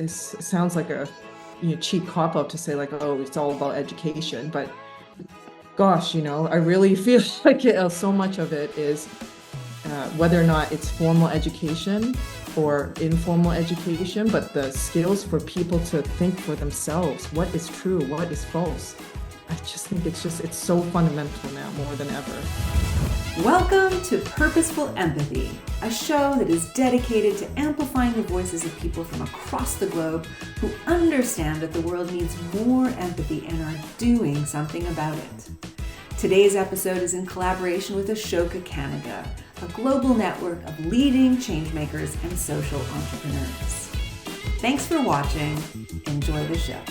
sounds like a cheap cop out to say like, oh, it's all about education, but gosh, I really feel like so much of it is whether or not it's formal education or informal education, but the skills for people to think for themselves. What is true? What is false? I just think it's so fundamental now more than ever. Welcome to Purposeful Empathy, a show that is dedicated to amplifying the voices of people from across the globe who understand that the world needs more empathy and are doing something about it. Today's episode is in collaboration with Ashoka Canada, a global network of leading changemakers and social entrepreneurs. Thanks for watching. Enjoy the show.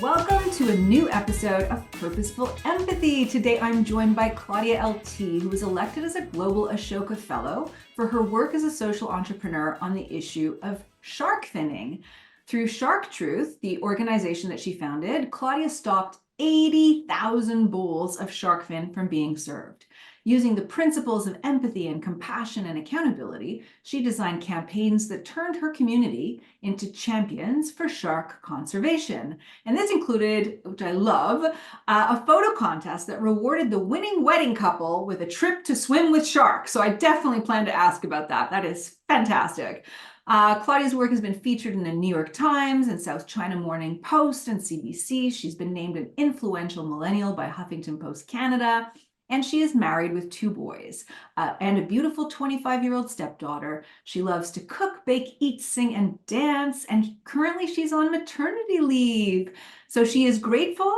Welcome to a new episode of Purposeful Empathy. Today I'm joined by Claudia LT, who was elected as a global Ashoka Fellow for her work as a social entrepreneur on the issue of shark finning. Through Shark Truth, the organization that she founded, Claudia stopped 80,000 bowls of shark fin from being served. Using the principles of empathy and compassion and accountability, she designed campaigns that turned her community into champions for shark conservation. And this included, which I love, a photo contest that rewarded the winning wedding couple with a trip to swim with sharks. So I definitely plan to ask about that. That is fantastic. Claudia's work has been featured in the New York Times and South China Morning Post and CBC. She's been named an influential millennial by Huffington Post Canada. And she is married with 2 boys and a beautiful 25-year-old stepdaughter. She loves to cook, bake, eat, sing, and dance. And currently she's on maternity leave. So she is grateful,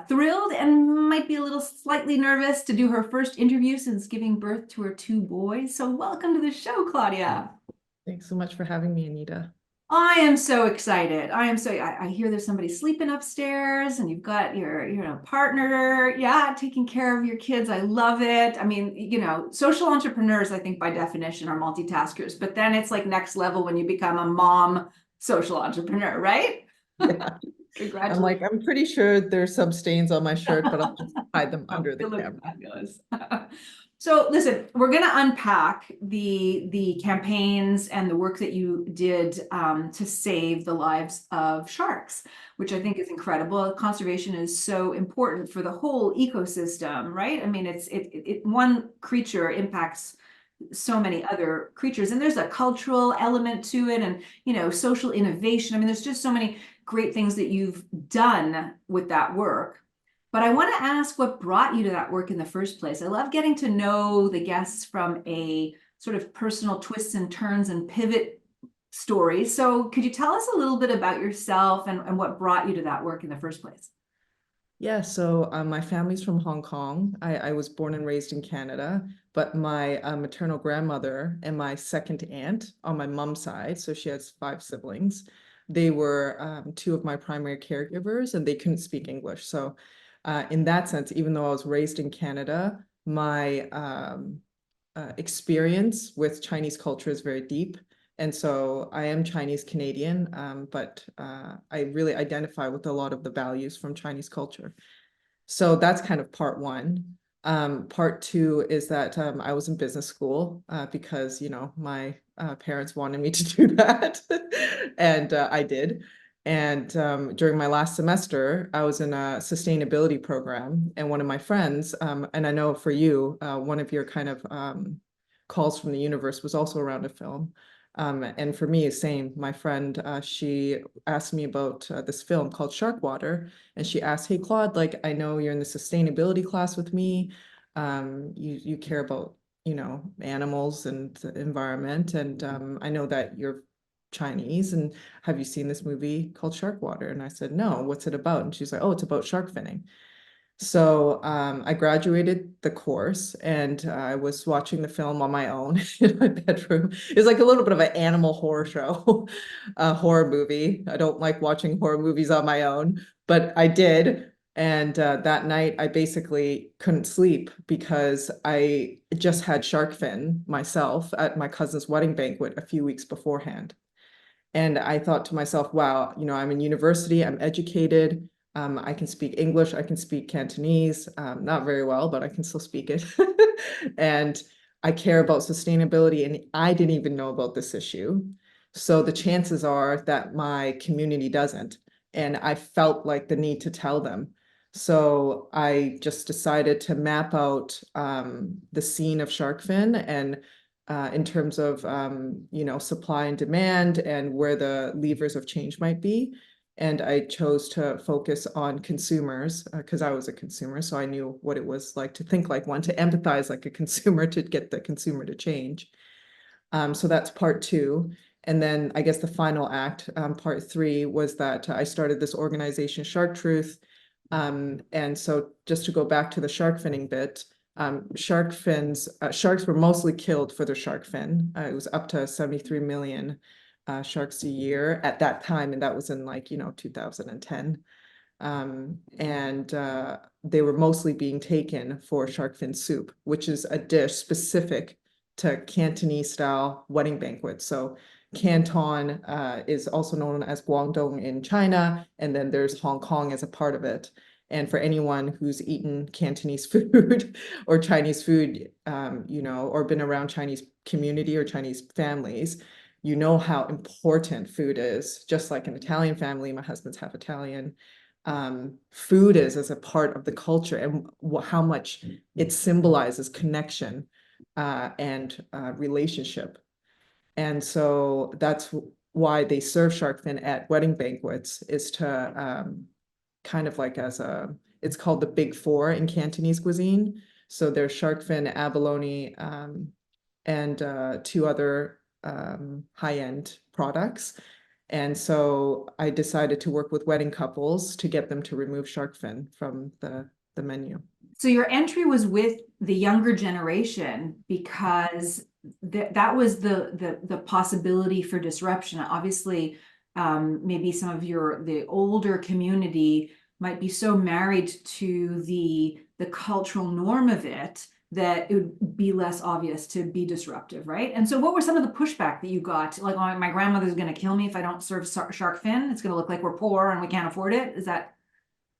thrilled, and might be a little slightly nervous to do her first interview since giving birth to her 2 boys. So welcome to the show, Claudia. Thanks so much for having me, Anita. I am so excited. I hear there's somebody sleeping upstairs and you've got your partner, taking care of your kids. I love it. I mean, social entrepreneurs, I think by definition are multitaskers, but then it's like next level when you become a mom social entrepreneur, right? Yeah. Congratulations. I'm pretty sure there's some stains on my shirt, but I'll just hide them under the camera. Fabulous. So listen, we're going to unpack the campaigns and the work that you did to save the lives of sharks, which I think is incredible. Conservation is so important for the whole ecosystem, right? I mean, it one creature impacts so many other creatures, and there's a cultural element to it, and social innovation. I mean, there's just so many great things that you've done with that work. But I want to ask what brought you to that work in the first place. I love getting to know the guests from a sort of personal twists and turns and pivot story. So could you tell us a little bit about yourself and what brought you to that work in the first place? Yeah, so my family's from Hong Kong. I was born and raised in Canada, but my maternal grandmother and my second aunt on my mom's side, so she has 5 siblings, they were 2 of my primary caregivers, and they couldn't speak English. So in that sense, even though I was raised in Canada, my experience with Chinese culture is very deep. And so I am Chinese Canadian, but I really identify with a lot of the values from Chinese culture. So that's kind of part 1. Part 2 is that I was in business school because, my parents wanted me to do that. And I did. And during my last semester, I was in a sustainability program, and one of my friends, and I know for you, one of your kind of calls from the universe was also around a film. And for me, same. My friend, she asked me about this film called Shark Water, and she asked, "Hey, Claude, like I know you're in the sustainability class with me. You care about animals and the environment, and I know that you're Chinese, and have you seen this movie called Shark Water?" And I said, "No, what's it about?" And she's like, "Oh, it's about shark finning." So I graduated the course, and I was watching the film on my own in my bedroom. It was like a little bit of an animal horror show, a horror movie. I don't like watching horror movies on my own, but I did. And that night, I basically couldn't sleep because I just had shark fin myself at my cousin's wedding banquet a few weeks beforehand. And I thought to myself, wow, I'm in university, I'm educated. I can speak English, I can speak Cantonese, not very well, but I can still speak it. And I care about sustainability, and I didn't even know about this issue. So the chances are that my community doesn't. And I felt like the need to tell them. So I just decided to map out the scene of shark fin and in terms of supply and demand and where the levers of change might be. And I chose to focus on consumers because I was a consumer, so I knew what it was like to think like one, to empathize like a consumer, to get the consumer to change. So that's part two. And then I guess the final act, part three, was that I started this organization, Shark Truth. And so just to go back to the shark finning bit, sharks were mostly killed for their shark fin. It was up to 73 million sharks a year at that time, and that was in 2010. And they were mostly being taken for shark fin soup, which is a dish specific to Cantonese style wedding banquets. So Canton is also known as Guangdong in China, and then there's Hong Kong as a part of it. And for anyone who's eaten Cantonese food or Chinese food, or been around Chinese community or Chinese families, you know how important food is. Just like an Italian family, my husband's half Italian. Food is as a part of the culture and how much it symbolizes connection and relationship. And so that's why they serve shark fin at wedding banquets, is to kind of like it's called the Big Four in Cantonese cuisine. So there's shark fin, abalone, and two other high-end products. And so I decided to work with wedding couples to get them to remove shark fin from the menu. So your entry was with the younger generation because that was the possibility for disruption. Obviously, maybe some of the older community might be so married to the cultural norm of it that it would be less obvious to be disruptive, right? And so what were some of the pushback that you got? Like, oh, my grandmother's going to kill me if I don't serve shark fin. It's going to look like we're poor and we can't afford it. Is that?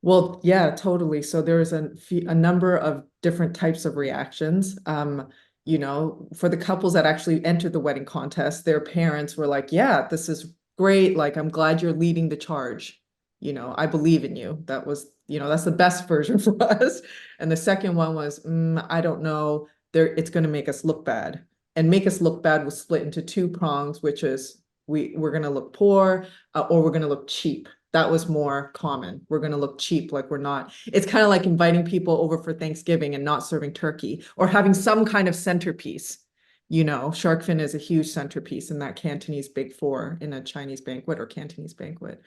Well, yeah, totally. So there's a number of different types of reactions. For the couples that actually entered the wedding contest, their parents were like, yeah, this is great. Like, I'm glad you're leading the charge. I believe in you. That was, that's the best version for us. And the second one was, I don't know, it's going to make us look bad. And make us look bad was split into two prongs, which is we're going to look poor or we're going to look cheap. That was more common. We're going to look cheap, like we're not. It's kind of like inviting people over for Thanksgiving and not serving turkey or having some kind of centerpiece. Shark fin is a huge centerpiece in that Cantonese Big Four in a Chinese banquet or Cantonese banquet.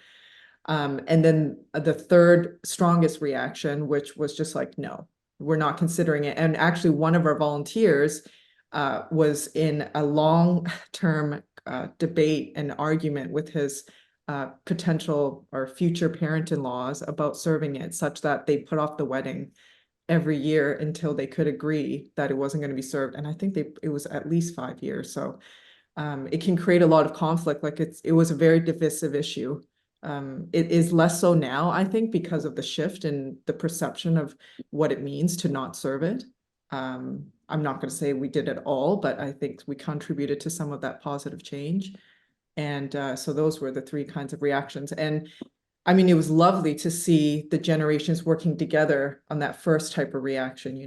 And then the third strongest reaction, which was just like, no, we're not considering it. And actually, one of our volunteers was in a long-term debate and argument with his potential or future parent-in-laws about serving it, such that they put off the wedding every year until they could agree that it wasn't going to be served. And I think it was at least 5 years. So it can create a lot of conflict. Like it was a very divisive issue. It is less so now, I think, because of the shift in the perception of what it means to not serve it. I'm not going to say we did it all, but I think we contributed to some of that positive change. And so those were the three kinds of reactions. And I mean, it was lovely to see the generations working together on that first type of reaction,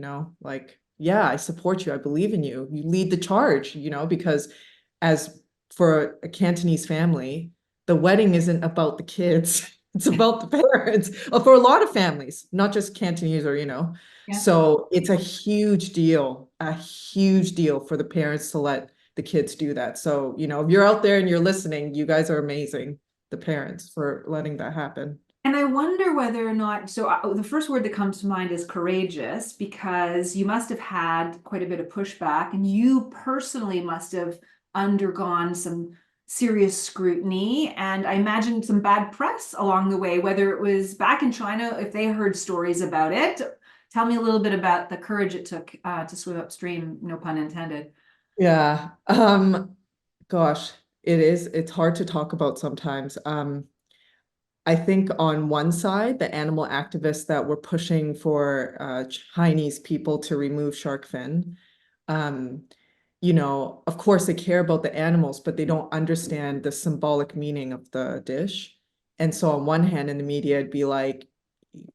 like, yeah, I support you. I believe in you. You lead the charge, because as for a Cantonese family, the wedding isn't about the kids. It's about the parents for a lot of families, not just Cantonese or, Yeah. So it's a huge deal for the parents to let the kids do that. So, if you're out there and you're listening, you guys are amazing, the parents, for letting that happen. And I wonder whether or not, the first word that comes to mind is courageous, because you must have had quite a bit of pushback, and you personally must have undergone some serious scrutiny, and I imagine some bad press along the way, whether it was back in China, if they heard stories about it. Tell me a little bit about the courage it took to swim upstream, no pun intended. Yeah. Gosh, it's hard to talk about sometimes. I think on one side, the animal activists that were pushing for Chinese people to remove shark fin, of course they care about the animals, but they don't understand the symbolic meaning of the dish. And so on one hand in the media, it'd be like,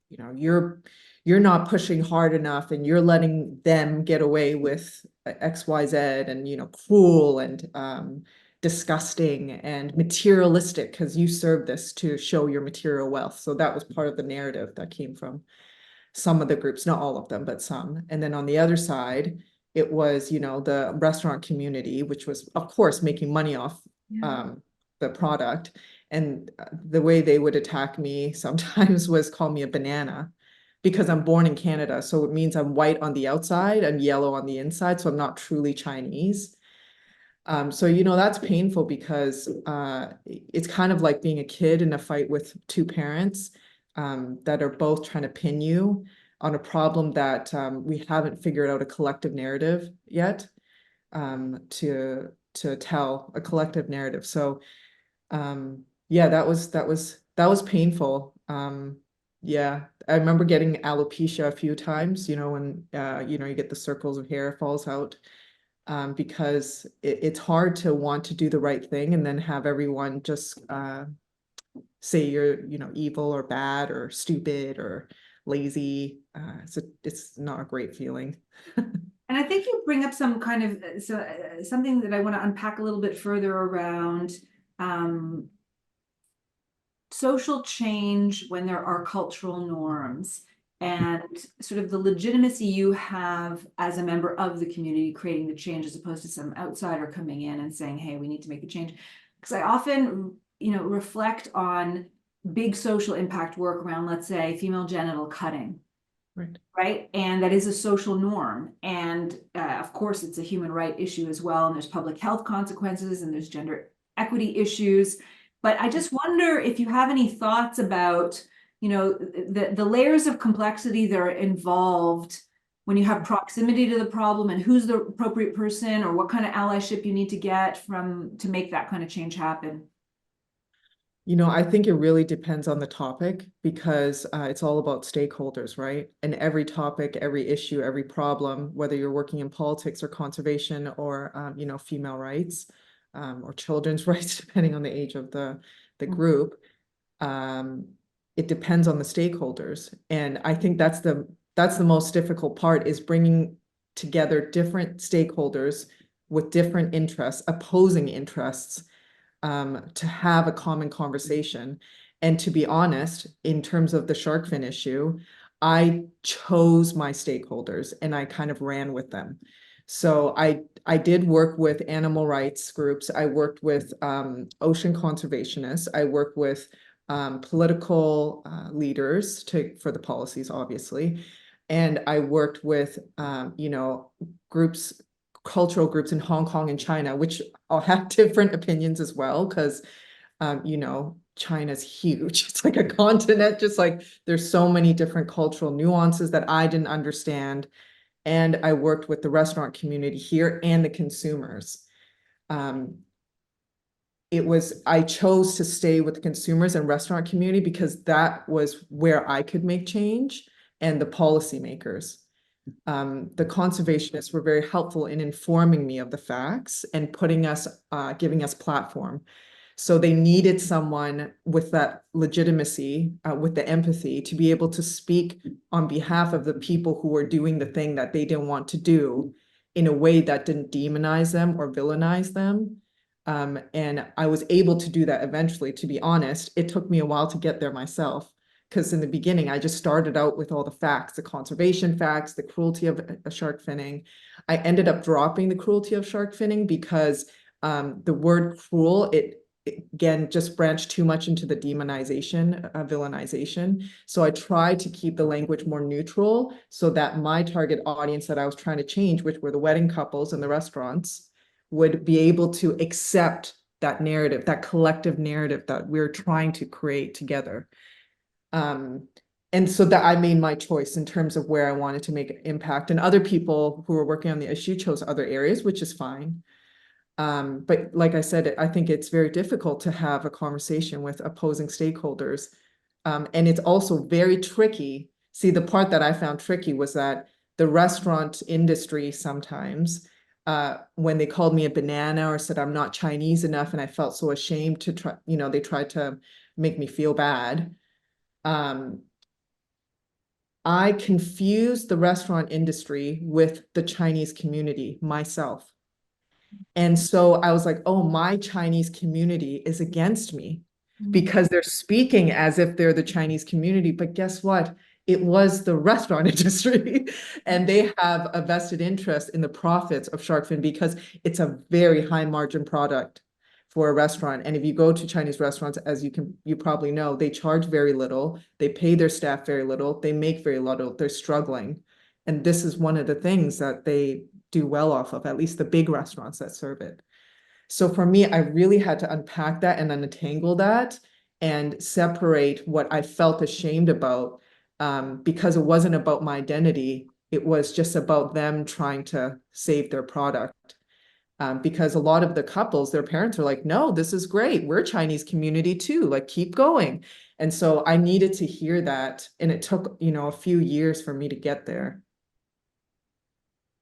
you're not pushing hard enough and you're letting them get away with XYZ and, cruel and disgusting and materialistic because you serve this to show your material wealth. So that was part of the narrative that came from some of the groups, not all of them, but some. And then on the other side, it was, the restaurant community, which was, of course, making money off the product. And the way they would attack me sometimes was call me a banana because I'm born in Canada. So it means I'm white on the outside and yellow on the inside. So I'm not truly Chinese. So, that's painful because it's kind of like being a kid in a fight with two parents that are both trying to pin you on a problem that we haven't figured out a collective narrative yet to tell a collective narrative. So yeah, that was painful. Yeah, I remember getting alopecia a few times, when you get the circles of hair falls out. Because it's hard to want to do the right thing and then have everyone just say you're, evil or bad or stupid or lazy. So it's not a great feeling. And I think you bring up some kind of something that I want to unpack a little bit further around social change when there are cultural norms and sort of the legitimacy you have as a member of the community creating the change as opposed to some outsider coming in and saying, hey, we need to make the change. Because I often, reflect on big social impact work around, let's say, female genital cutting. Right. And that is a social norm. And of course, it's a human right issue as well. And there's public health consequences and there's gender equity issues. But I just wonder if you have any thoughts about, the layers of complexity that are involved when you have proximity to the problem and who's the appropriate person or what kind of allyship you need to get to make that kind of change happen. I think it really depends on the topic because it's all about stakeholders, right? And every topic, every issue, every problem, whether you're working in politics or conservation or, female rights or children's rights, depending on the age of the group, it depends on the stakeholders. And I think that's the most difficult part is bringing together different stakeholders with different interests, opposing interests, to have a common conversation. And to be honest, in terms of the shark fin issue, I chose my stakeholders and I kind of ran with them. So I did work with animal rights groups. I worked with ocean conservationists. I worked with political leaders for the policies, obviously. And I worked with, groups, cultural groups in Hong Kong and China, which all have different opinions as well, because, China's huge. It's like a continent, just like there's so many different cultural nuances that I didn't understand. And I worked with the restaurant community here and the consumers. I chose to stay with the consumers and restaurant community because that was where I could make change and the policymakers. The conservationists were very helpful in informing me of the facts and giving us platform. So they needed someone with that legitimacy, with the empathy to be able to speak on behalf of the people who were doing the thing that they didn't want to do in a way that didn't demonize them or villainize them. And I was able to do that eventually, to be honest. It took me a while to get there myself. Because in the beginning, I just started out with all the facts, the conservation facts, the cruelty of shark finning. I ended up dropping the cruelty of shark finning because the word cruel, it again just branched too much into the demonization, villainization. So I tried to keep the language more neutral so that my target audience that I was trying to change, which were the wedding couples and the restaurants, would be able to accept that narrative, that collective narrative that we're trying to create together. And so that I made my choice in terms of where I wanted to make an impact. And other people who were working on the issue chose other areas, which is fine. But like I said, I think it's very difficult to have a conversation with opposing stakeholders. And it's also very tricky. See, the part that I found tricky was that the restaurant industry sometimes when they called me a banana or said I'm not Chinese enough, and I felt so ashamed to try, they tried to make me feel bad. I confused the restaurant industry with the Chinese community myself. And so I was like, oh, my Chinese community is against me because they're speaking as if they're the Chinese community. But guess what? It was the restaurant industry, and they have a vested interest in the profits of shark fin because it's a very high margin product for a restaurant. And if you go to Chinese restaurants, as you probably know, they charge very little, they pay their staff very little, they make very little, they're struggling. And this is one of the things that they do well off of, at least the big restaurants that serve it. So for me, I really had to unpack that and untangle that and separate what I felt ashamed about, because it wasn't about my identity. It was just about them trying to save their product. Because a lot of the couples, their parents are like, no, this is great. We're a Chinese community too. Like, keep going. And so I needed to hear that. And it took, a few years for me to get there.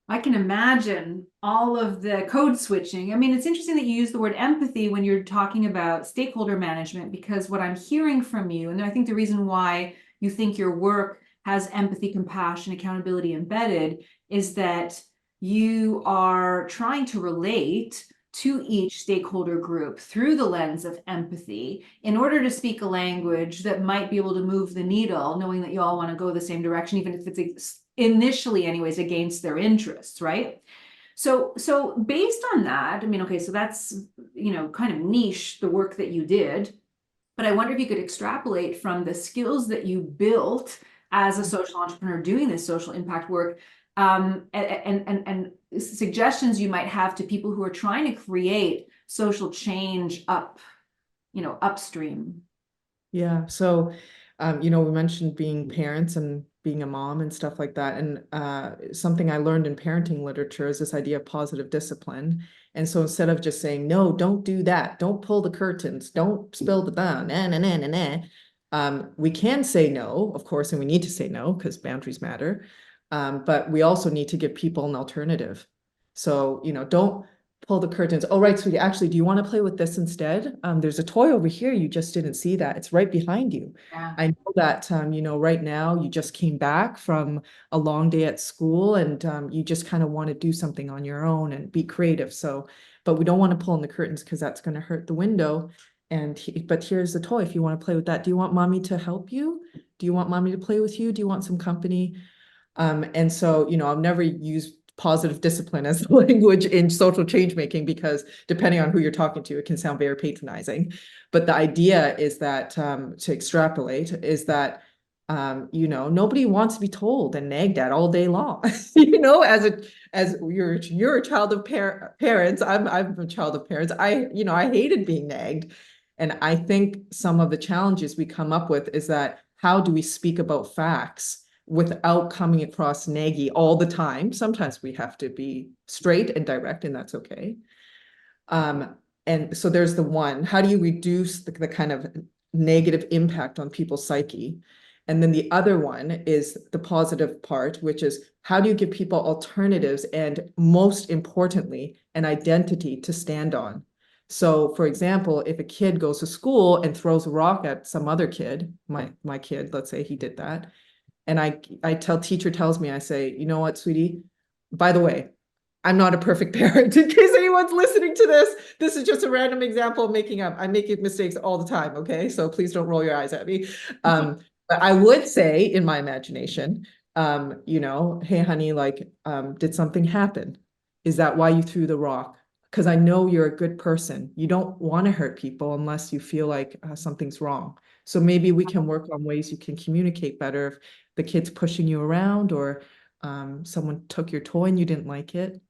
I can imagine all of the code switching. I mean, it's interesting that you use the word empathy when you're talking about stakeholder management, because what I'm hearing from you, and I think the reason why you think your work has empathy, compassion, accountability embedded, is that you are trying to relate to each stakeholder group through the lens of empathy in order to speak a language that might be able to move the needle, knowing that you all want to go the same direction, even if it's initially anyways against their interests, right? So based on that, I mean, okay, so that's, kind of niche, the work that you did, but I wonder if you could extrapolate from the skills that you built as a social entrepreneur doing this social impact work, and suggestions you might have to people who are trying to create social change upstream. Yeah. So, we mentioned being parents and being a mom and stuff like that. And something I learned in parenting literature is this idea of positive discipline. And so instead of just saying, no, don't do that, don't pull the curtains, don't spill the bun, we can say no, of course, and we need to say no because boundaries matter. But we also need to give people an alternative. So, don't pull the curtains. Oh, right, sweetie. Actually, do you want to play with this instead? There's a toy over here. You just didn't see that. It's right behind you. Yeah. I know that, right now you just came back from a long day at school, and you just kind of want to do something on your own and be creative. So, but we don't want to pull in the curtains because that's going to hurt the window. But here's the toy if you want to play with that. Do you want mommy to help you? Do you want mommy to play with you? Do you want some company? And so, I've never used positive discipline as the language in social change making because depending on who you're talking to, it can sound very patronizing. But the idea is that, to extrapolate, is that, nobody wants to be told and nagged at all day long. As you're a child of parents, I'm a child of parents. I hated being nagged. And I think some of the challenges we come up with is that how do we speak about facts without coming across naggy all the time? Sometimes we have to be straight and direct, and that's okay. And so there's the one, how do you reduce the kind of negative impact on people's psyche? And then the other one is the positive part, which is how do you give people alternatives and, most importantly, an identity to stand on? So, for example, if a kid goes to school and throws a rock at some other kid, my kid, let's say he did that, and teacher tells me, I say, you know what, sweetie, by the way, I'm not a perfect parent. In case anyone's listening to this is just a random example of making up. I make mistakes all the time, okay? So please don't roll your eyes at me. But I would say in my imagination, hey, honey, did something happen? Is that why you threw the rock? Because I know you're a good person. You don't want to hurt people unless you feel like something's wrong. So maybe we can work on ways you can communicate better if the kid's pushing you around or someone took your toy and you didn't like it.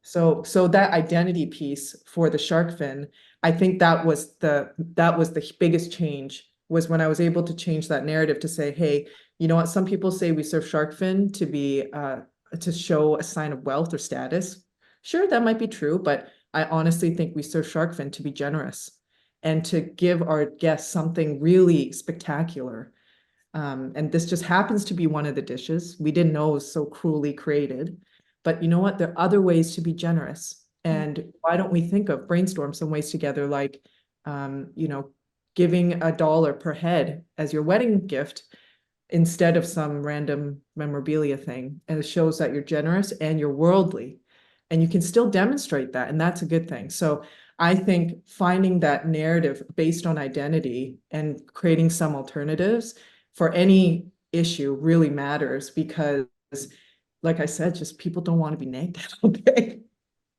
So that identity piece for the shark fin, I think that was the biggest change, was when I was able to change that narrative to say, hey, you know what? Some people say we serve shark fin to be to show a sign of wealth or status. Sure, that might be true, but I honestly think we serve shark fin to be generous and to give our guests something really spectacular. And this just happens to be one of the dishes. We didn't know it was so cruelly created. but you know what? There are other ways to be generous. And why don't we think of brainstorm some ways together, like, you know, giving $1 per head as your wedding gift instead of some random memorabilia thing. And it shows that you're generous and you're worldly, and you can still demonstrate that. And that's a good thing. So I think finding that narrative based on identity and creating some alternatives for any issue really matters, because, like I said, just people don't want to be nagged at all day.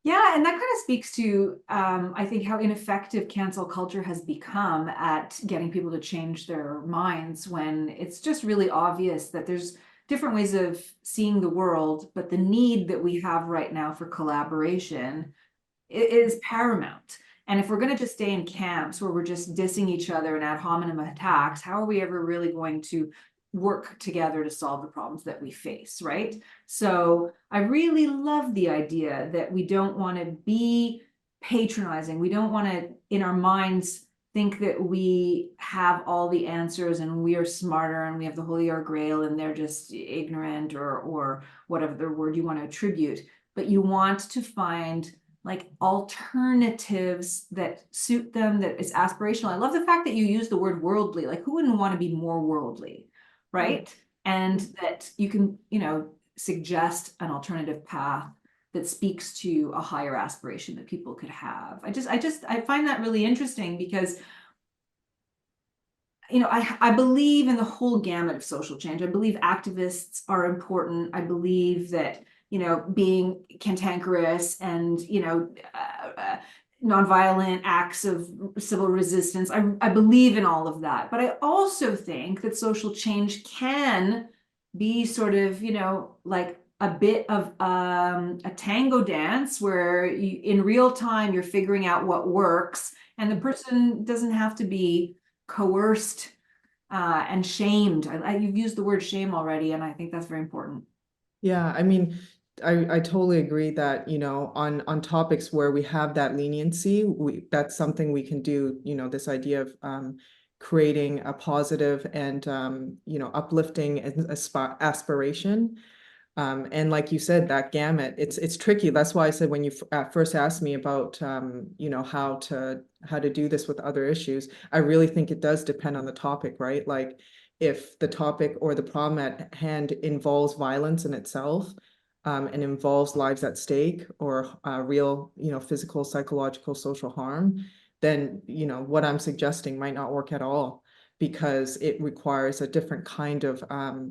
Yeah, and that kind of speaks to, I think, how ineffective cancel culture has become at getting people to change their minds, when it's just really obvious that there's different ways of seeing the world, but the need that we have right now for collaboration is paramount. And if we're going to just stay in camps where we're just dissing each other and ad hominem attacks, how are we ever really going to work together to solve the problems that we face, right? So I really love the idea that we don't want to be patronizing. We don't want to, in our minds, think that we have all the answers and we are smarter and we have the holy grail and they're just ignorant, or whatever the word you want to attribute. But you want to find like alternatives that suit them, that is aspirational. I love the fact that you use the word worldly. Like, who wouldn't want to be more worldly, right? And that you can, you know, suggest an alternative path that speaks to a higher aspiration that people could have. I find that really interesting, because you know, I believe in the whole gamut of social change. I believe activists are important. I believe that, you know, being cantankerous and, you know, nonviolent acts of civil resistance, I believe in all of that. But I also think that social change can be sort of, you know, like a bit of a tango dance where you, in real time, you're figuring out what works, and the person doesn't have to be coerced and shamed. You've used the word shame already, and I think that's very important. Yeah, I mean, I totally agree that, you know, on topics where we have that leniency, that's something we can do, you know, this idea of creating a positive and you know, uplifting aspiration. And like you said, that gamut, it's tricky. That's why I said, when you first asked me about you know, how to do this with other issues, I really think it does depend on the topic, right? Like, if the topic or the problem at hand involves violence in itself, and involves lives at stake, or real, you know, physical, psychological, social harm, then, you know, what I'm suggesting might not work at all, because it requires a different kind of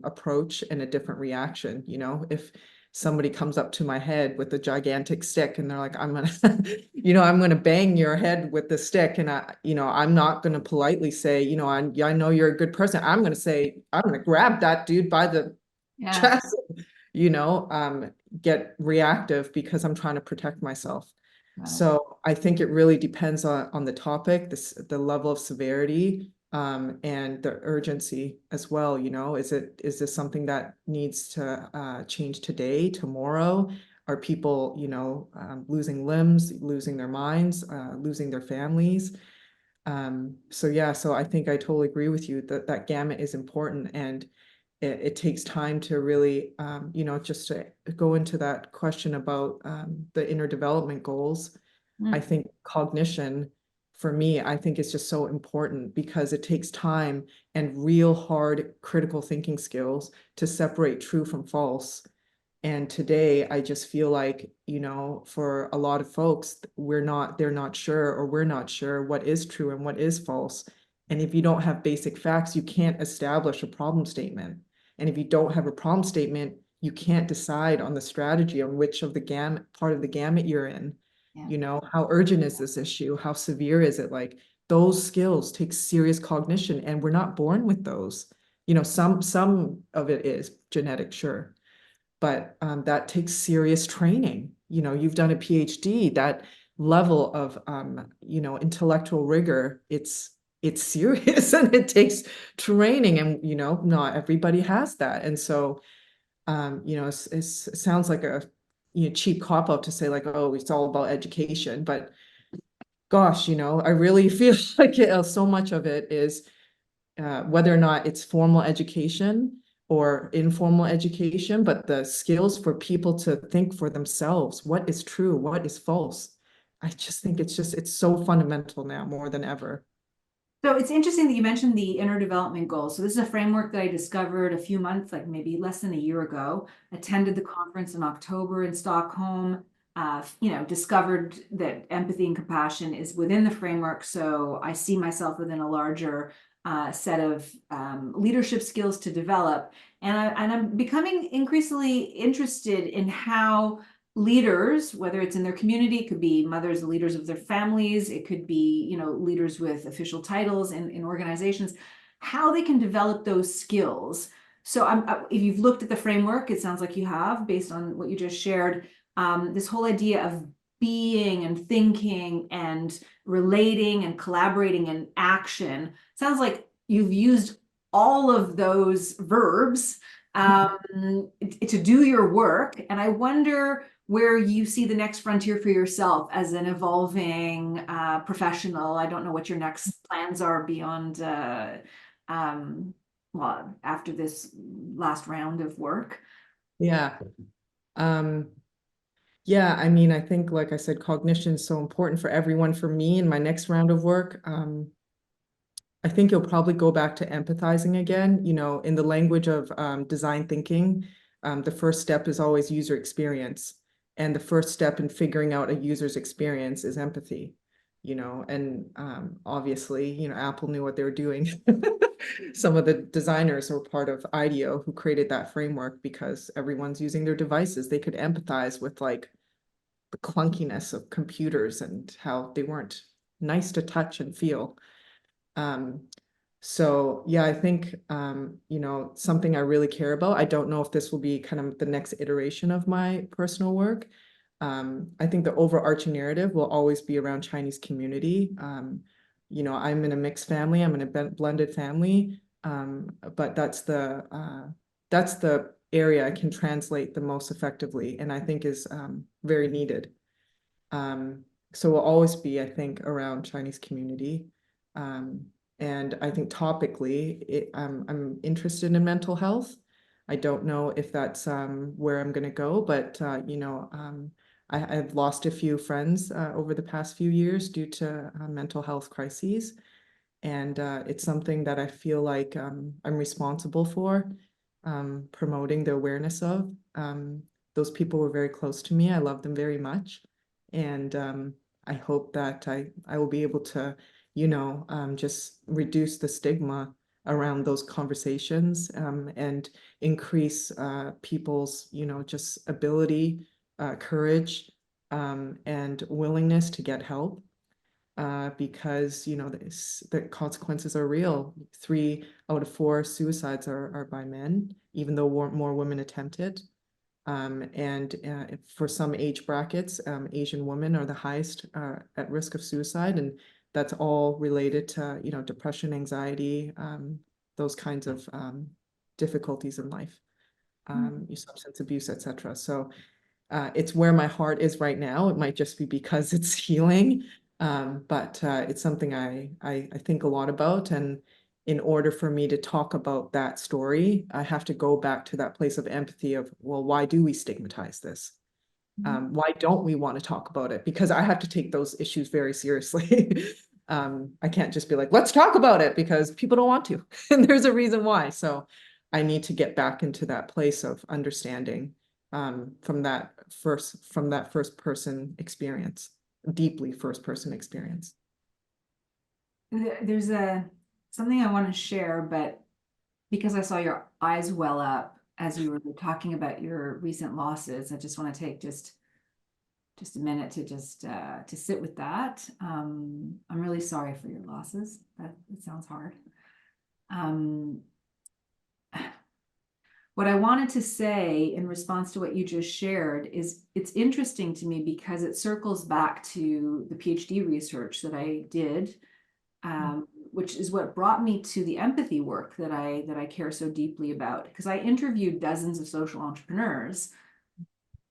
approach and a different reaction. You know, if somebody comes up to my head with a gigantic stick and they're like, I'm gonna, you know, I'm gonna bang your head with the stick, and you know, I'm not gonna politely say, you know, I know you're a good person. I'm gonna say, I'm gonna grab that dude by the chest, you know, get reactive because I'm trying to protect myself. So I think it really depends on the topic, the level of severity, and the urgency as well. You know, is this something that needs to change today, tomorrow? Are people, you know, losing limbs, losing their minds, losing their families? So yeah, so I think I totally agree with you that that gamut is important, and it takes time to really, you know, just to go into that question about the inner development goals. I think cognition, for me, I think it's just so important, because it takes time and real hard critical thinking skills to separate true from false. And today, I just feel like, you know, for a lot of folks, they're not sure, or we're not sure what is true and what is false. And if you don't have basic facts, you can't establish a problem statement. And if you don't have a problem statement, you can't decide on the strategy on which of the part of the gamut you're in. Yeah. You know, how urgent is this issue? How severe is it? Like, those skills take serious cognition, and we're not born with those. You know, some of it is genetic, sure, but that takes serious training. You know, you've done a PhD, that level of you know, intellectual rigor, it's serious and it takes training, and you know, not everybody has that. And so you know, it sounds like a, you know, cheap cop out to say like, oh, it's all about education, but gosh, you know, I really feel like so much of it is whether or not it's formal education or informal education, but the skills for people to think for themselves, what is true, what is false. I just think it's so fundamental now more than ever. So it's interesting that you mentioned the inner development goals. So this is a framework that I discovered a few months, like maybe less than a year ago. Attended the conference in October in Stockholm. Discovered that empathy and compassion is within the framework. So I see myself within a larger set of leadership skills to develop. And I'm becoming increasingly interested in how leaders, whether it's in their community, it could be mothers, leaders of their families, it could be, leaders with official titles in organizations, how they can develop those skills. So if you've looked at the framework, it sounds like you have, based on what you just shared, this whole idea of being and thinking and relating and collaborating and action. Sounds like you've used all of those verbs to do your work. And I wonder where you see the next frontier for yourself as an evolving professional. I don't know what your next plans are beyond, after this last round of work. Yeah. Yeah, I mean, I think, like I said, cognition is so important for everyone. For me, in my next round of work, I think you'll probably go back to empathizing again. In the language of design thinking, the first step is always user experience. And the first step in figuring out a user's experience is empathy, and obviously, Apple knew what they were doing. Some of the designers were part of IDEO who created that framework because everyone's using their devices. They could empathize with like the clunkiness of computers and how they weren't nice to touch and feel. So yeah, I think, something I really care about. I don't know if this will be kind of the next iteration of my personal work. I think the overarching narrative will always be around Chinese community. I'm in a mixed family, I'm in a blended family, but that's the area I can translate the most effectively and I think is very needed. So will always be, I think, around Chinese community. And I think topically, I'm interested in mental health. I don't know if that's where I'm going to go, but I've lost a few friends over the past few years due to mental health crises. And it's something that I feel like I'm responsible for promoting the awareness of. Those people were very close to me. I love them very much. And I hope that I will be able to just reduce the stigma around those conversations and increase people's, just ability, courage, and willingness to get help because, the consequences are real. 3 out of 4 suicides are by men, even though more women attempt it. And for some age brackets, Asian women are the highest at risk of suicide, and that's all related to, depression, anxiety, those kinds of difficulties in life, substance abuse, etc. So it's where my heart is right now. It might just be because it's healing, but it's something I think a lot about. And in order for me to talk about that story, I have to go back to that place of empathy of, well, why do we stigmatize this? Why don't we want to talk about it? Because I have to take those issues very seriously. I can't just be like, let's talk about it because people don't want to. And there's a reason why. So I need to get back into that place of understanding from that first person experience, deeply first person experience. There's something I want to share, but because I saw your eyes well up as you were talking about your recent losses, I just want to take just a minute to to sit with that. I'm really sorry for your losses. It sounds hard. What I wanted to say in response to what you just shared is it's interesting to me because it circles back to the PhD research that I did, which is what brought me to the empathy work that I care so deeply about. Because I interviewed dozens of social entrepreneurs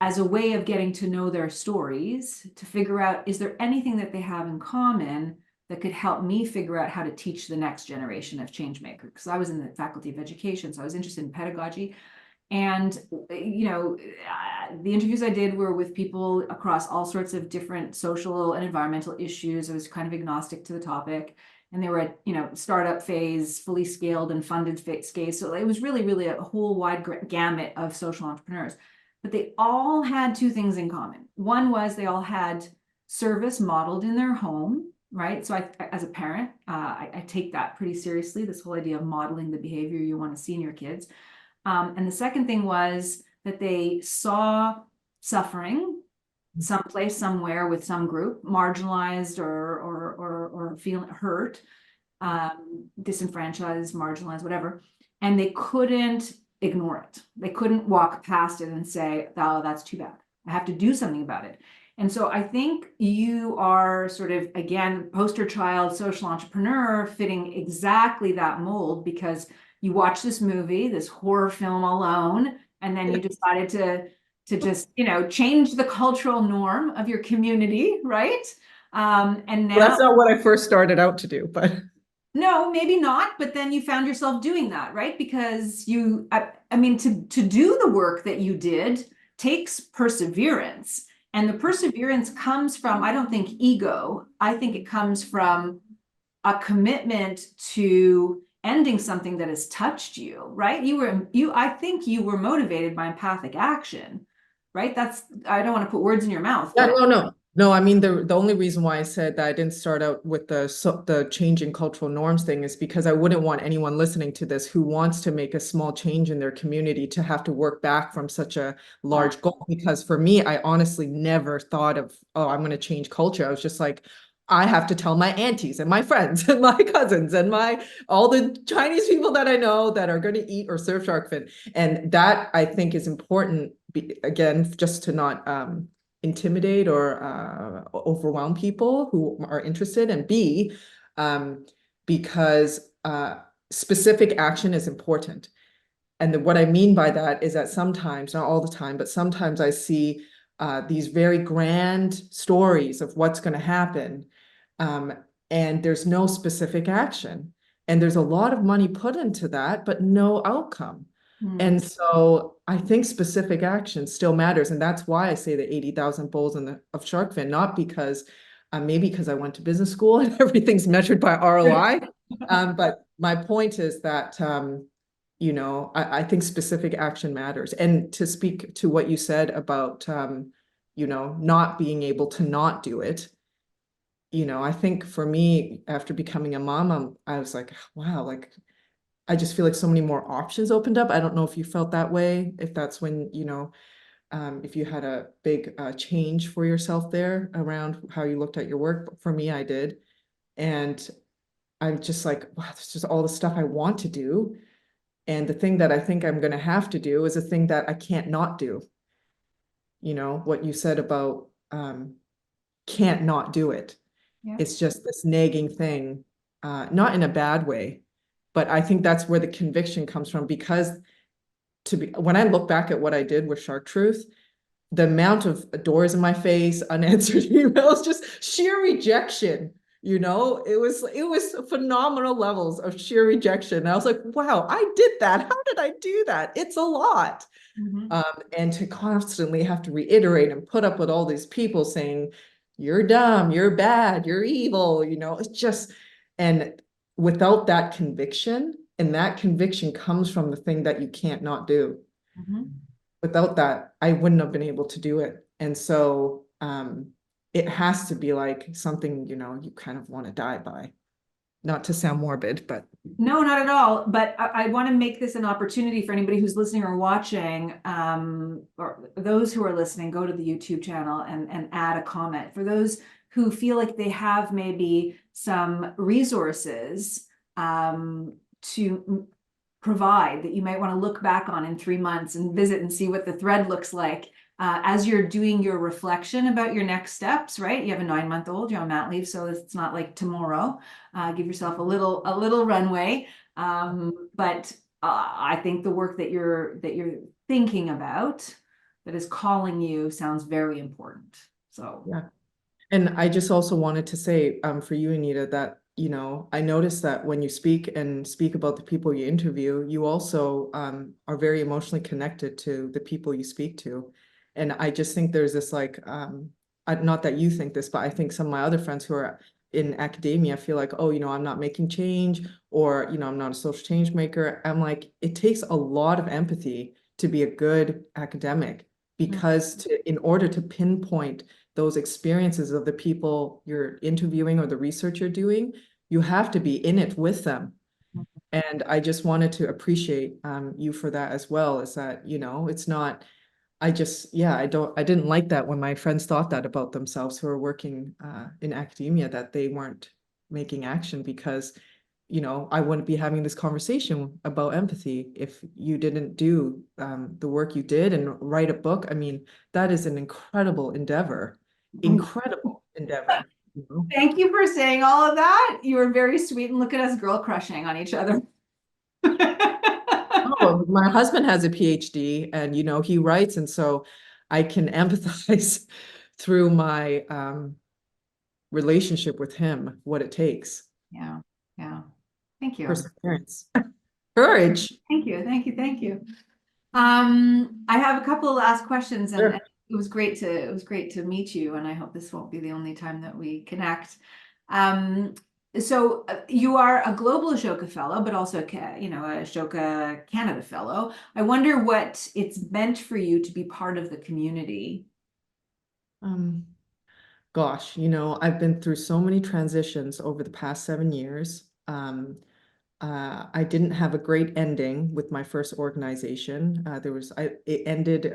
as a way of getting to know their stories, to figure out, is there anything that they have in common that could help me figure out how to teach the next generation of change makers. Because I was in the faculty of education, so I was interested in pedagogy. And, you know, the interviews I did were with people across all sorts of different social and environmental issues. I was kind of agnostic to the topic. And they were at, you know, startup phase, fully scaled and funded phase. So it was really, really a whole wide gamut of social entrepreneurs. But they all had two things in common. One was they all had service modeled in their home, right? So I, as a parent, I take that pretty seriously, this whole idea of modeling the behavior you want to see in your kids. And the second thing was that they saw suffering someplace, somewhere with some group, marginalized or feeling hurt, disenfranchised, marginalized, whatever, and they couldn't ignore it. They couldn't walk past it and say, oh, that's too bad. I have to do something about it. And so I think you are sort of, again, poster child social entrepreneur, fitting exactly that mold, because you watch this movie, this horror film Alone, and then you decided to just, you know, change the cultural norm of your community, right? And now, Well, that's not what I first started out to do, but no, maybe not, but then you found yourself doing that, right? Because you, I mean, to do the work that you did takes perseverance. And the perseverance comes from, I don't think ego, I think it comes from a commitment to ending something that has touched you, right? I think you were motivated by empathic action, right? That's, I don't want to put words in your mouth, yeah, but no. I mean, the only reason why I said that I didn't start out with the changing cultural norms thing is because I wouldn't want anyone listening to this who wants to make a small change in their community to have to work back from such a large goal. Because for me, I honestly never thought of, oh, I'm going to change culture. I was just like, I have to tell my aunties and my friends and my cousins and all the Chinese people that I know that are going to eat or serve shark fin. And that I think is important, again, just to not intimidate or overwhelm people who are interested, and B, because specific action is important. And what I mean by that is that sometimes, not all the time, but sometimes I see these very grand stories of what's going to happen, and there's no specific action. And there's a lot of money put into that, but no outcome. And so I think specific action still matters. And that's why I say the 80,000 bowls of shark fin, not because maybe because I went to business school and everything's measured by ROI. But my point is that, you know, I think specific action matters. And to speak to what you said about, you know, not being able to not do it, you know, I think for me, after becoming a mom, I was like, wow, like, I just feel like so many more options opened up. I don't know if you felt that way, if that's when, you know, if you had a big change for yourself there around how you looked at your work. But for me, I did. And I'm just like, wow, there's just all the stuff I want to do. And the thing that I think I'm going to have to do is a thing that I can't not do. You know, what you said about can't not do it. yeah. It's just this nagging thing, not in a bad way, but I think that's where the conviction comes from, because when I look back at what I did with Shark Truth, the amount of doors in my face, unanswered emails, just sheer rejection, you know, it was phenomenal levels of sheer rejection. And I was like, wow, I did that. How did I do that? It's a lot. And to constantly have to reiterate and put up with all these people saying, you're dumb, you're bad, you're evil, you know, it's just, and without that conviction, and that conviction comes from the thing that you can't not do. Without that, I wouldn't have been able to do it. And so it has to be like something, you know, you kind of want to die by. Not to sound morbid, but No, not at all. But I want to make this an opportunity for anybody who's listening or watching, or those who are listening, go to the YouTube channel and add a comment. For those who feel like they have maybe some resources to provide that you might want to look back on in 3 months and visit and see what the thread looks like. As you're doing your reflection about your next steps, right? You have a 9-month-old, you're on mat leave, so it's not like tomorrow. Give yourself a little runway. But I think the work that you're thinking about, that is calling you, sounds very important. So yeah. And I just also wanted to say, for you, Anita, that, you know, I noticed that when you speak about the people you interview, you also are very emotionally connected to the people you speak to. And I just think there's this like, not that you think this, but I think some of my other friends who are in academia feel like, oh, you know, I'm not making change, or, you know, I'm not a social change maker. I'm like, it takes a lot of empathy to be a good academic, because in order to pinpoint those experiences of the people you're interviewing or the research you're doing, you have to be in it with them. And I just wanted to appreciate you for that as well, is that, you know, it's not, yeah, I didn't like that when my friends thought that about themselves who are working in academia, that they weren't making action, because, you know, I wouldn't be having this conversation about empathy if you didn't do the work you did and write a book. I mean, that is an incredible endeavor. Incredible endeavor. You know? Thank you for saying all of that. You were very sweet, and look at us girl crushing on each other. Oh, my husband has a PhD, and you know, he writes, and so I can empathize through my relationship with him, what it takes. Yeah, yeah. Thank you. Perseverance. Courage. Thank you. Thank you. Thank you. I have a couple of last questions, and Sure. it was great to meet you, and I hope this won't be the only time that we connect. So you are a global Ashoka Fellow, but also you know, a Ashoka Canada Fellow. I wonder what it's meant for you to be part of the community. Gosh, you know, I've been through so many transitions over the past 7 years. I didn't have a great ending with my first organization. It ended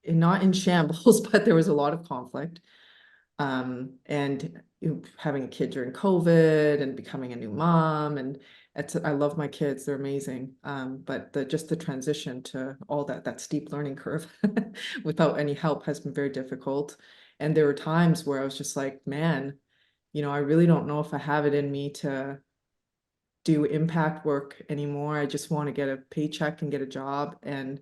not in shambles, but there was a lot of conflict. And you know, having a kid during COVID and becoming a new mom, and I love my kids, they're amazing. But just the transition to all that steep learning curve without any help has been very difficult. And there were times where I was just like, man, you know, I really don't know if I have it in me to do impact work anymore. I just want to get a paycheck and get a job. And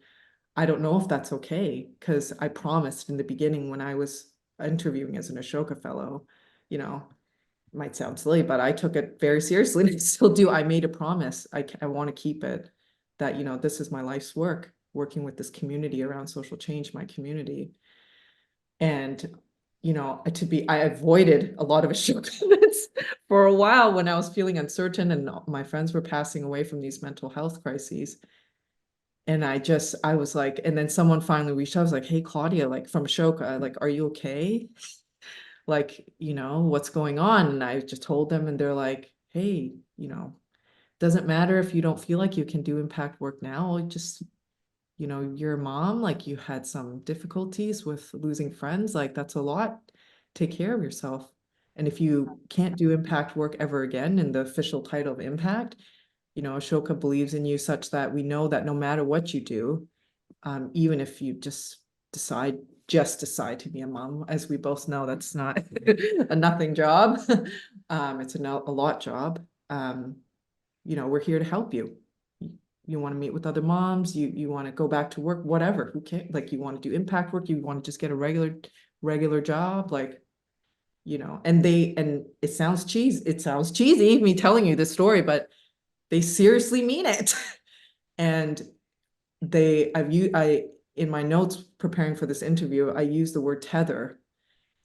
I don't know if that's okay, because I promised in the beginning when I was interviewing as an Ashoka Fellow, you know, might sound silly, but I took it very seriously, and I still do. I made a promise. I want to keep it, that, you know, this is my life's work, working with this community around social change, my community. And, you know, I avoided a lot of Ashoka events for a while when I was feeling uncertain and my friends were passing away from these mental health crises. And I was like, and then someone finally reached out, I was like, hey, Claudia, like from Ashoka, like, are you okay? Like, you know, what's going on? And I just told them, and they're like, hey, you know, doesn't matter if you don't feel like you can do impact work now. Just, you know, you're a mom, like you had some difficulties with losing friends, like that's a lot. Take care of yourself. And if you can't do impact work ever again in the official title of impact, you know, Ashoka believes in you such that we know that no matter what you do, even if you decide to be a mom, as we both know, that's not a nothing job. It's a lot job. You know, we're here to help you. You want to meet with other moms, you want to go back to work, whatever, who cares? Like, you want to do impact work, you want to just get a regular job, like, you know. And it sounds cheesy me telling you this story, but they seriously mean it. And in my notes preparing for this interview, I use the word tether,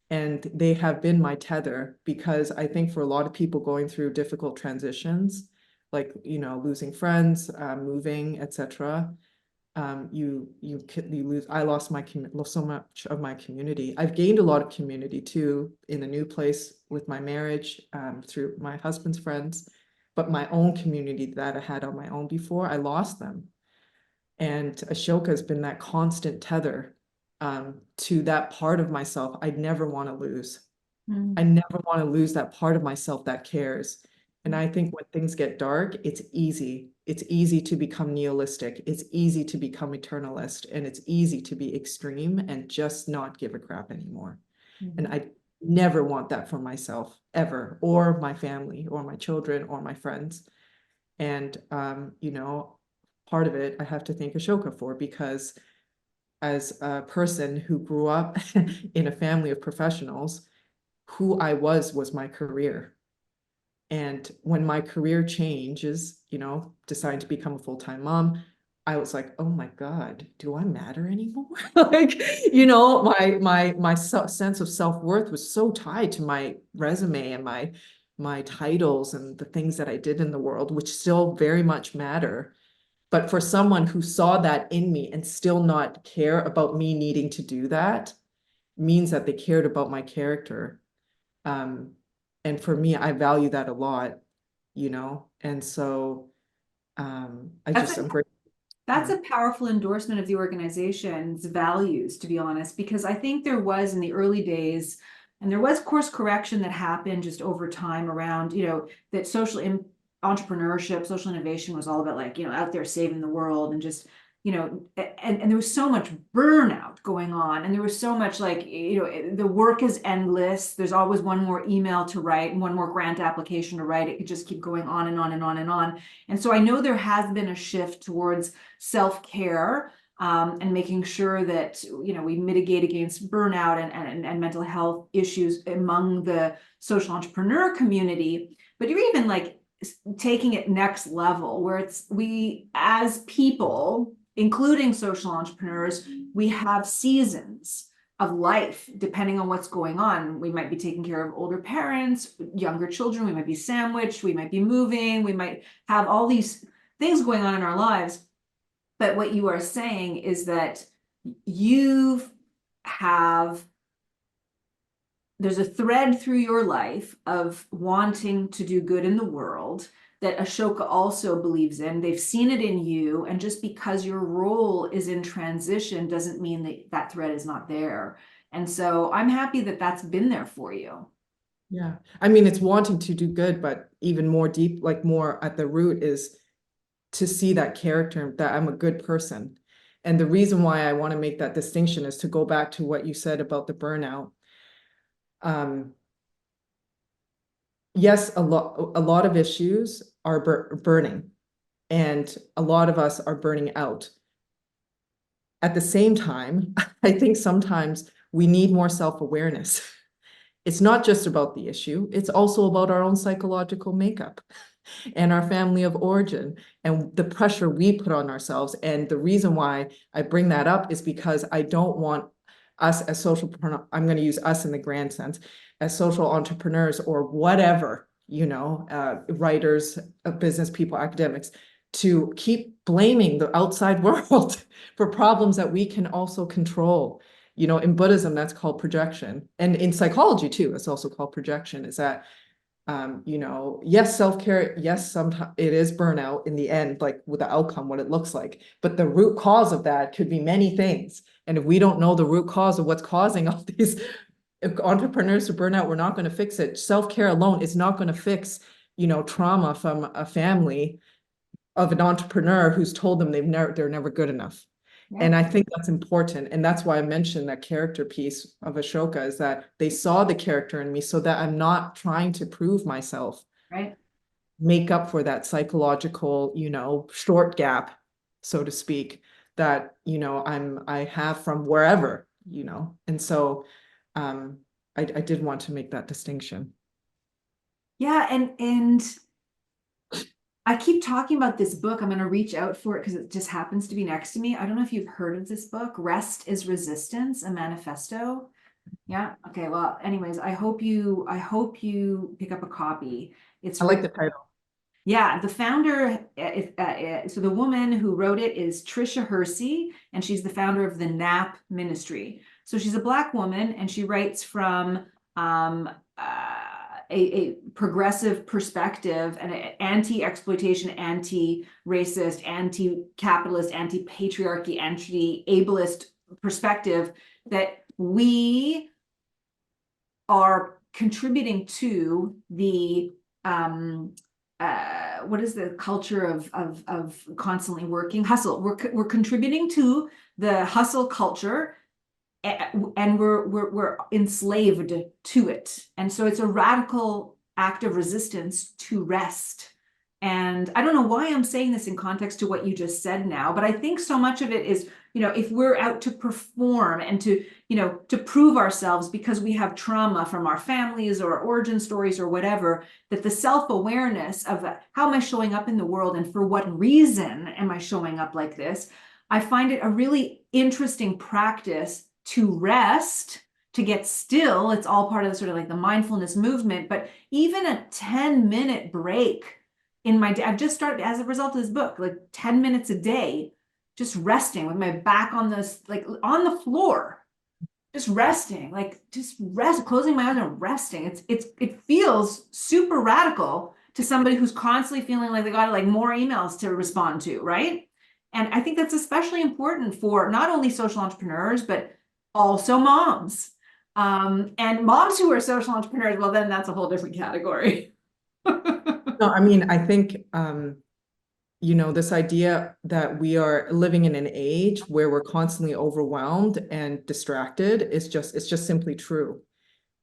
and they have been my tether, because I think for a lot of people going through difficult transitions, like, you know, losing friends, moving, etc., you lose. I lost so much of my community. I've gained a lot of community too in the new place with my marriage, through my husband's friends, but my own community that I had on my own before, I lost them. And Ashoka has been that constant tether to that part of myself I never want to lose. I never want to lose that part of myself that cares. And I think when things get dark, it's easy. It's easy to become nihilistic. It's easy to become eternalist. And it's easy to be extreme and just not give a crap anymore. And I never want that for myself, ever, or my family, or my children, or my friends. And, you know, part of it I have to thank Ashoka for, because as a person who grew up in a family of professionals, who I was my career. And when my career changes, you know, deciding to become a full-time mom, I was like, oh my God, do I matter anymore? Like, you know, my sense of self-worth was so tied to my resume and my titles and the things that I did in the world, which still very much matter. But for someone who saw that in me and still not care about me needing to do that means that they cared about my character. And for me, I value that a lot, you know, and so I'm grateful. That's a powerful endorsement of the organization's values, to be honest, because I think there was in the early days, and there was course correction that happened just over time around, you know, that entrepreneurship, social innovation was all about like, you know, out there saving the world and just, you know, and there was so much burnout going on, and there was so much like, you know, the work is endless. There's always one more email to write and one more grant application to write. It could just keep going on and on and on and on. And so I know there has been a shift towards self-care, and making sure that, you know, we mitigate against burnout and mental health issues among the social entrepreneur community. But you're even like taking it next level, where it's we as people, including social entrepreneurs, we have seasons of life depending on what's going on. We might be taking care of older parents, younger children, we might be sandwiched, we might be moving, we might have all these things going on in our lives. But what you are saying is that there's a thread through your life of wanting to do good in the world that Ashoka also believes in. They've seen it in you, and just because your role is in transition doesn't mean that that thread is not there. And so I'm happy that that's been there for you. Yeah. I mean, it's wanting to do good, but even more deep, like more at the root is to see that character, that I'm a good person. And the reason why I want to make that distinction is to go back to what you said about the burnout. Yes, a lot of issues are burning, and a lot of us are burning out. At the same time, I think sometimes we need more self-awareness. It's not just about the issue, it's also about our own psychological makeup and our family of origin and the pressure we put on ourselves. And the reason why I bring that up is because I don't want us as I'm going to use us in the grand sense, as social entrepreneurs or whatever, you know, writers, business people, academics, to keep blaming the outside world for problems that we can also control. You know, in Buddhism, that's called projection. And in psychology too, it's also called projection, is that, you know, yes, self-care, yes, sometimes it is burnout in the end, like with the outcome, what it looks like. But the root cause of that could be many things. And if we don't know the root cause of what's causing all these entrepreneurs to burn out, we're not going to fix it. Self-care alone is not going to fix, you know, trauma from a family of an entrepreneur who's told them they're never good enough. Yeah. And I think that's important. And that's why I mentioned that character piece of Ashoka, is that they saw the character in me so that I'm not trying to prove myself, right? Make up for that psychological, you know, short gap, so to speak, that, you know, I have from wherever, you know. And so I did want to make that distinction. Yeah, and I keep talking about this book. I'm going to reach out for it because it just happens to be next to me. I don't know if you've heard of this book, Rest is Resistance, a manifesto. Yeah. Okay. Well, anyways, I hope you pick up a copy. I like the title. Yeah, the founder, so the woman who wrote it is Tricia Hersey, and she's the founder of the NAP Ministry. So she's a Black woman, and she writes from a progressive perspective and an anti-exploitation, anti-racist, anti-capitalist, anti-patriarchy, anti-ableist perspective that we are contributing to the what is the culture of constantly working hustle. We're contributing to the hustle culture, and we're enslaved to it. And so it's a radical act of resistance to rest And I don't know why I'm saying this in context to what you just said now, but I think so much of it is, if we're out to perform and to, to prove ourselves because we have trauma from our families or origin stories or whatever, that the self-awareness of how am I showing up in the world and for what reason am I showing up like this, I find it a really interesting practice to rest, to get still. It's all part of the sort of like the mindfulness movement, but even a 10-minute break in my day, I've just started as a result of this book, like 10 minutes a day, just resting with my back on this, like on the floor, just resting, like just rest, closing my eyes and resting. It feels super radical to somebody who's constantly feeling like they got like more emails to respond to, right? And I think that's especially important for not only social entrepreneurs, but also moms. And moms who are social entrepreneurs, well, then that's a whole different category. No, I mean, I think, this idea that we are living in an age where we're constantly overwhelmed and distracted it's just simply true.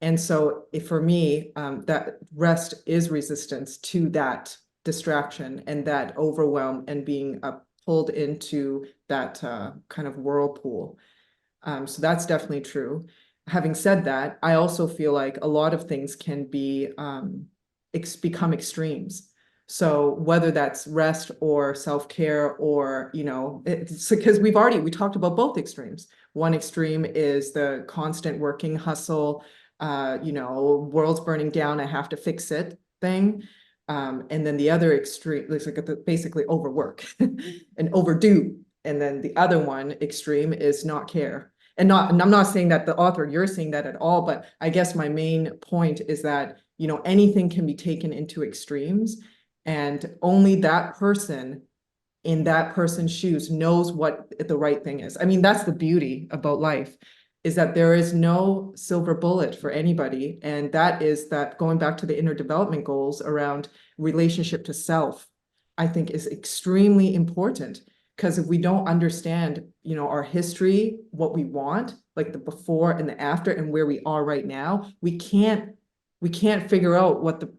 And so for me, that rest is resistance to that distraction and that overwhelm and being pulled into that kind of whirlpool. So that's definitely true. Having said that, I also feel like a lot of things can be become extremes. So whether that's rest or self-care or, it's because we talked about both extremes. One extreme is the constant working hustle, world's burning down, I have to fix it thing. And then the other extreme looks like basically overwork and overdo. And then the other one extreme is not care. And I'm not saying that the author, you're saying that at all, but I guess my main point is that, anything can be taken into extremes and only that person in that person's shoes knows what the right thing is. I mean, that's the beauty about life, is that there is no silver bullet for anybody. And that is that going back to the inner development goals around relationship to self, I think is extremely important. Because if we don't understand, our history, what we want, like the before and the after and where we are right now, we can't figure out what the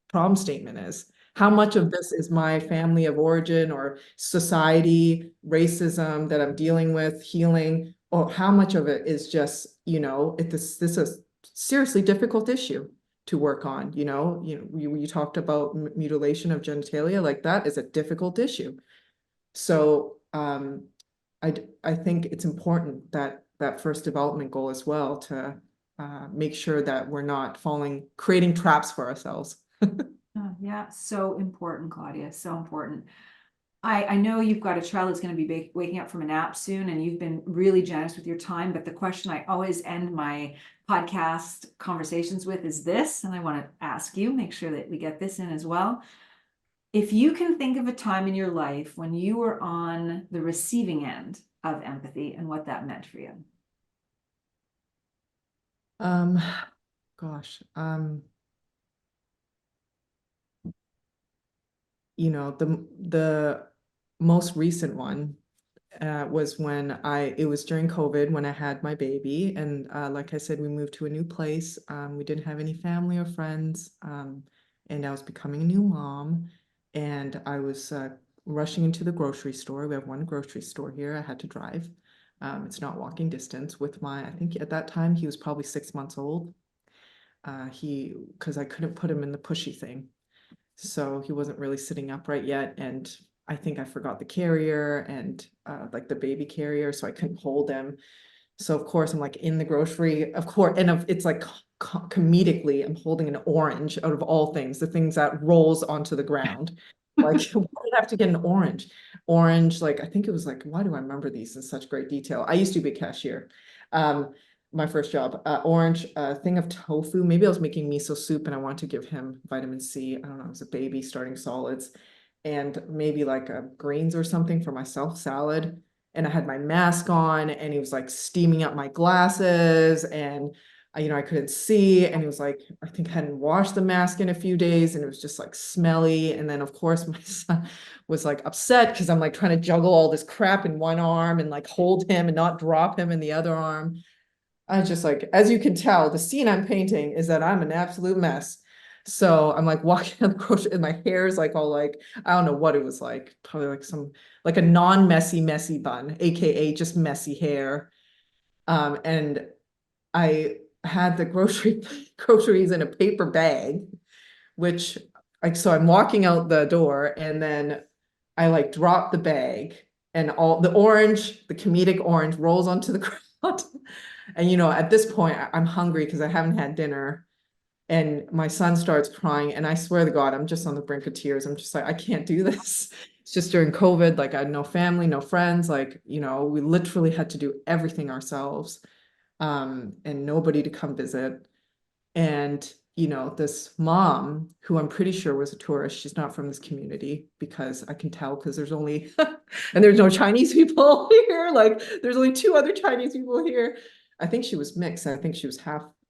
problem statement is. How much of this is my family of origin or society, racism that I'm dealing with, healing, or how much of it is just, this is a seriously difficult issue to work on. You talked about mutilation of genitalia, like that is a difficult issue. So I think it's important that first development goal as well to make sure that we're not creating traps for ourselves. Yeah, so important, Claudia, so important. I know you've got a child that's going to be waking up from a nap soon, and you've been really generous with your time. But the question I always end my podcast conversations with is this, and I want to ask you, make sure that we get this in as well. If you can think of a time in your life when you were on the receiving end of empathy and what that meant for you. Gosh, the most recent one was when it was during COVID when I had my baby. And like I said, we moved to a new place. We didn't have any family or friends. And I was becoming a new mom. And I was rushing into the grocery store. We have one grocery store here. I had to drive. It's not walking distance with I think at that time he was probably 6 months old. Because I couldn't put him in the pushy thing. So he wasn't really sitting upright yet. And I think I forgot the carrier and like the baby carrier. So I couldn't hold him. So of course I'm like in the grocery, of course. And it's like comedically, I'm holding an orange out of all things, the things that rolls onto the ground. Like, why did I have to get an orange? Orange, like, I think it was like, why do I remember these in such great detail? I used to be a cashier. My first job, orange, thing of tofu. Maybe I was making miso soup and I wanted to give him vitamin C. I don't know, it was a baby starting solids, and maybe like greens or something for myself, salad. And I had my mask on and he was like steaming up my glasses and I couldn't see. And he was like, I think I hadn't washed the mask in a few days and it was just like smelly. And then of course my son was like upset because I'm like trying to juggle all this crap in one arm and like hold him and not drop him in the other arm. I just like, as you can tell, the scene I'm painting is that I'm an absolute mess. So I'm like walking on the grocery and my hair is like all like, I don't know what it was like, probably like some, like a non-messy, messy bun, AKA just messy hair. And I had the groceries in a paper bag, which like, so I'm walking out the door and then I like drop the bag and all the comedic orange rolls onto the ground. And, at this point I'm hungry because I haven't had dinner. And my son starts crying, and I swear to God, I'm just on the brink of tears. I'm just like, I can't do this. It's just during COVID, like I had no family, no friends, like, we literally had to do everything ourselves, and nobody to come visit. And, this mom, who I'm pretty sure was a tourist, she's not from this community because I can tell because there's only, and there's no Chinese people here. Like there's only 2 other Chinese people here. I think she was mixed. I think she was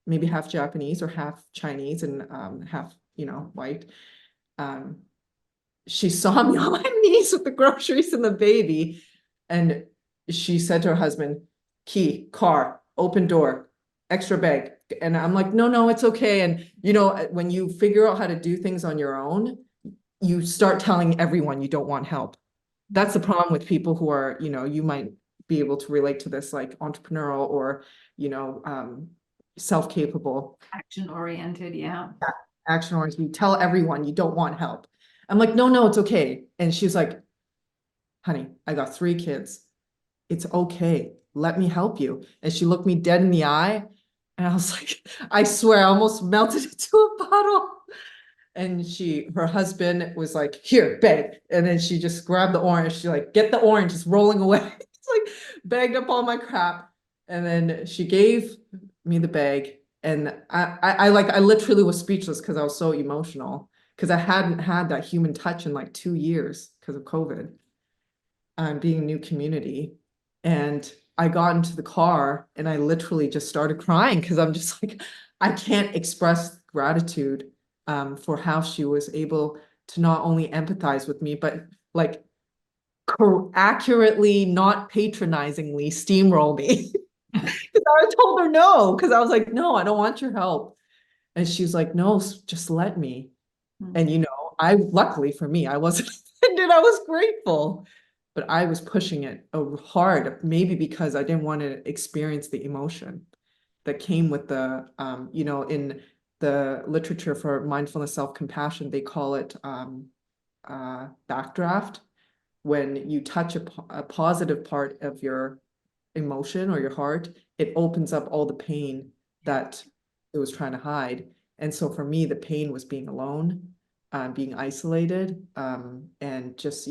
maybe half Japanese or half Chinese and half, white. She saw me on my knees with the groceries and the baby. And she said to her husband, key, car, open door, extra bag. And I'm like, no, it's okay. And, when you figure out how to do things on your own, you start telling everyone you don't want help. That's the problem with people who are, you might be able to relate to this, like entrepreneurial or, self-capable. Action oriented, yeah. Action oriented. You tell everyone you don't want help. I'm like, no, it's okay. And she's like, honey, I got 3 kids. It's okay. Let me help you. And she looked me dead in the eye. And I was like, I swear, I almost melted into a bottle. And her husband was like, here, bag. And then she just grabbed the orange. She like, get the orange, it's rolling away. It's like bagged up all my crap. And then she gave me the bag. And I literally was speechless because I was so emotional because I hadn't had that human touch in like 2 years because of COVID, being a new community. And I got into the car and I literally just started crying because I'm just like, I can't express gratitude for how she was able to not only empathize with me, but like accurately, not patronizingly steamroll me. Because I told her no, because I was like, no, I don't want your help. And she was like, no, just let me. And luckily for me, I wasn't offended. I was grateful. But I was pushing it hard, maybe because I didn't want to experience the emotion that came with the, in the literature for mindfulness, self-compassion, they call it backdraft. When you touch a positive part of your emotion or your heart, it opens up all the pain that it was trying to hide. And so for me, the pain was being alone, being isolated, and just,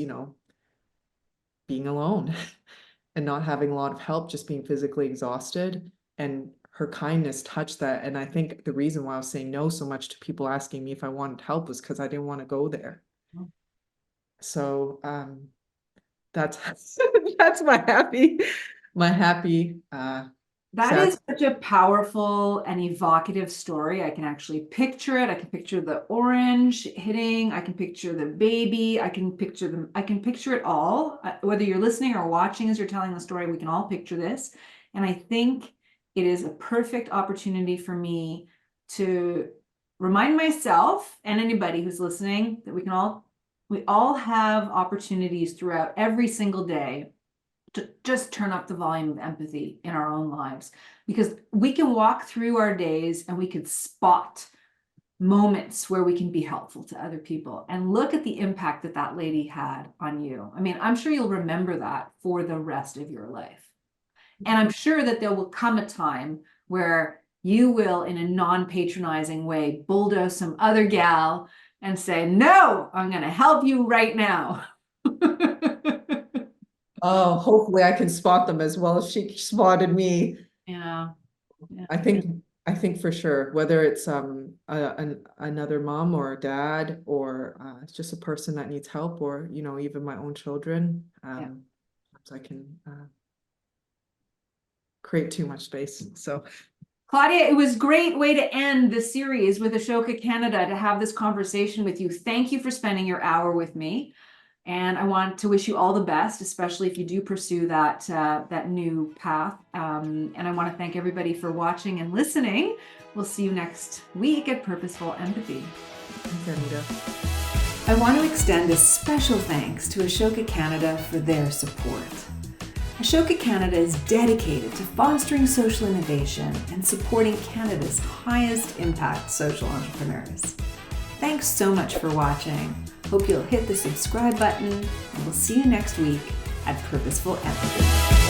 being alone and not having a lot of help, just being physically exhausted. And her kindness touched that. And I think the reason why I was saying no so much to people asking me if I wanted help was because I didn't want to go there. So that's that's my happy That is such a powerful and evocative story. I can actually picture it. I can picture the orange hitting. I can picture the baby. I can picture it all. Whether you're listening or watching as you're telling the story, we can all picture this. And I think it is a perfect opportunity for me to remind myself and anybody who's listening that we all have opportunities throughout every single day to just turn up the volume of empathy in our own lives, because we can walk through our days and we can spot moments where we can be helpful to other people. And look at the impact that that lady had on you. I mean, I'm sure you'll remember that for the rest of your life. And I'm sure that there will come a time where you will, in a non-patronizing way, bulldoze some other gal and say, no, I'm going to help you right now. Oh, hopefully I can spot them as well as she spotted me. Yeah. I think for sure, whether it's another mom or a dad, or it's just a person that needs help, or even my own children, I can create too much space. So Claudia, it was a great way to end the series with Ashoka Canada, to have this conversation with you. Thank you for spending your hour with me. And I want to wish you all the best, especially if you do pursue that new path. And I want to thank everybody for watching and listening. We'll see you next week at Purposeful Empathy. Thanks, Anita. I want to extend a special thanks to Ashoka Canada for their support. Ashoka Canada is dedicated to fostering social innovation and supporting Canada's highest impact social entrepreneurs. Thanks so much for watching. Hope you'll hit the subscribe button, and we'll see you next week at Purposeful Empathy.